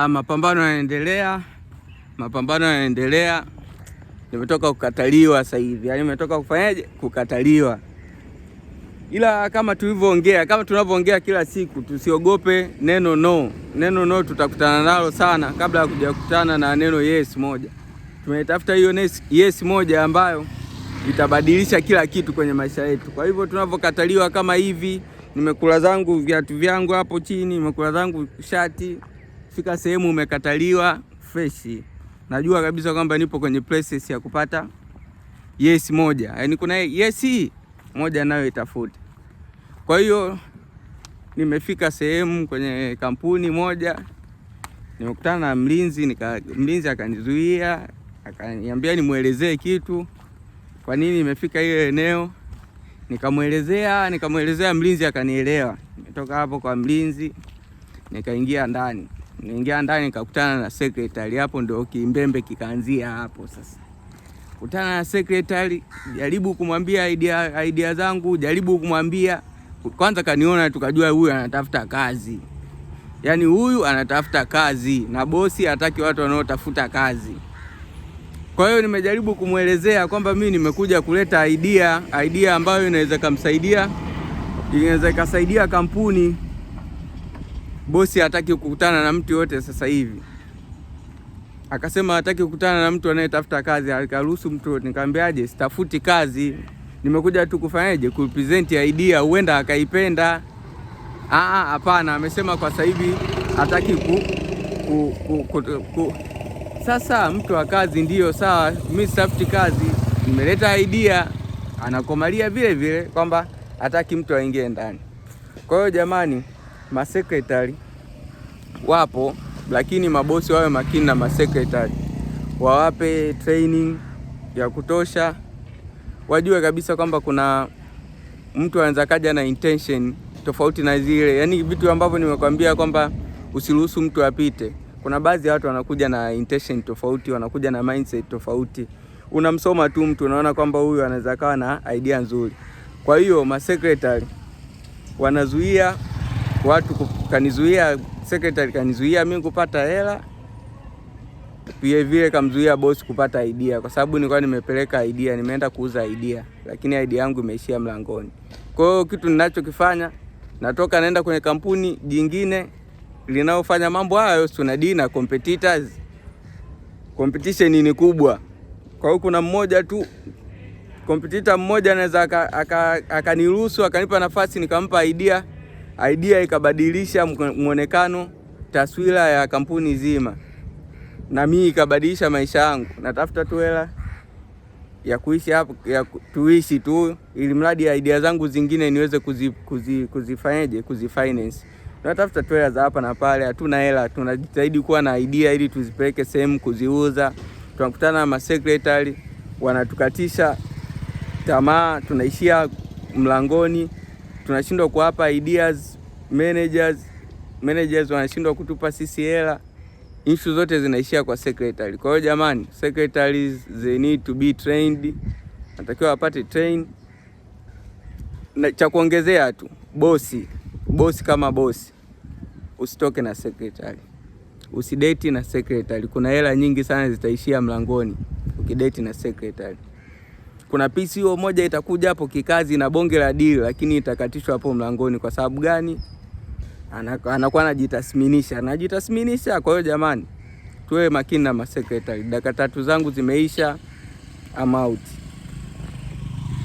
Mapambano yanaendelea. Nimetoka kukataliwa sasa hivi. Yaani nimetoka kufanyaje? Kukataliwa. Ila kama tunavyoongea kila siku, tusiogope neno no. Neno no tutakutana nalo sana kabla ya kuja kukutana na neno yes moja. Tumetafuta hiyo yes moja ambayo itabadilisha kila kitu kwenye maisha yetu. Kwa hivyo tunavyokataliwa kama hivi, nimekula zangu viatu vyangu hapo chini, nimekula zangu shati, fika sehemu umekataliwa fresh. Najua kabisa kwamba nipo kwenye process ya kupata yes moja. Yaani kuna yes moja nayo itafuta. Kwa hiyo nimefika sehemu kwenye kampuni moja, nimekutana na mlinzi akanizuia, akaniambia nimuelezee kitu. Kwa nini nimefika ile eneo? Nikamwelezea mlinzi akanielewa. Nimetoka hapo kwa mlinzi, nikaingia ndani. Nikakutana na secretary. Hapo ndio kimbembe kikaanzia hapo sasa. Kutana na secretary, jaribu kumwambia idea zangu, jaribu kumwambia. Kwanza kaniona tukajua huyu anatafuta kazi. Yaani huyu anatafuta kazi na bosi hataki watu wanaotafuta kazi. Kwa hiyo nimejaribu kumuelezea kwamba mimi nimekuja kuleta idea ambayo inaweza ikasaidia kampuni. Bosi hataki kukutana na mtu yote sasa hivi. Akasema hataki kukutana na mtu anayetafuta kazi, akaruhusu mtu yote. Nikamwambiaje, sitafuti kazi. Nimekuja tu kufanyaje? Kupresent idea, huenda akaipenda. Hapana, amesema kwa sasa hivi hataki Sasa mtu wa kazi ndio sawa, mimi sitafuti kazi. Nimeleta idea, anakomalia vile vile kwamba hataki mtu aingie ndani. Kwa hiyo jamani, masekretari wapo, lakini mabosi wawe makini na masekretari. Wawape training ya kutosha. Wajue kabisa kwamba kuna mtu anaweza kaja na intention tofauti na zile. Yaani vitu ambavyo nimekwambia kwamba usiruhusu mtu apite. Kuna baadhi ya watu wanakuja na intention tofauti, wanakuja na mindset tofauti. Unamsoma tu mtu unaona kwamba huyu anaweza kawa na idea nzuri. Kwa hiyo masekretari wanazuia watu, secretary kanizuia mimi kupata hela. Pia vile kamzuia boss kupata idea, kwa sababu nilikuwa nimepeleka idea, nimeenda kuuza idea, lakini idea yangu imeishia mlangoni. Kwa hiyo kitu ninachokifanya, natoka naenda kwenye kampuni jingine linaofanya mambo hayo. Tunadili na competitors. Competition ni kubwa. Kwa hiyo kuna mmoja tu, competitor mmoja anaweza akaniruhusu, akanipa nafasi, nikampa idea ikabadilisha muonekano, taswira ya kampuni nzima. Na mimi ikabadilisha maisha yangu. Natafuta tu hela ya kuishi hapo, tuishi tu, ili mradi ya idea zangu zingine niweze kuzifinance. Tunatafuta tu hela za hapa na pale, hatuna hela, tunajitahidi kuwa na idea ili tuzipeleke sehemu kuziuza. Tunakutana na masekretari, wanatukatisha tamaa, tunaishia mlangoni, tunashindwa kuwapa ideas. Managers wanashindwa kutupa sisi hela. Issue zote zinaishia kwa secretary. Kwa hiyo jamani, secretaries they need to be trained. Natakiwa wapate train. Na cha kuongezea tu, bosi kama bosi, usitoke na secretary. Usidate na secretary. Kuna hela nyingi sana zitaishia mlangoni ukidate na secretary. Kuna PCO moja itakuja hapo kikazi na bonge la deal, lakini itakatishwa hapo mlangoni. Kwa sababu gani? Anakuwa anajitasminisha. Kwa hiyo jamani, tuwe makini na masekretari. Dakika 3 zangu zimeisha. I'm out.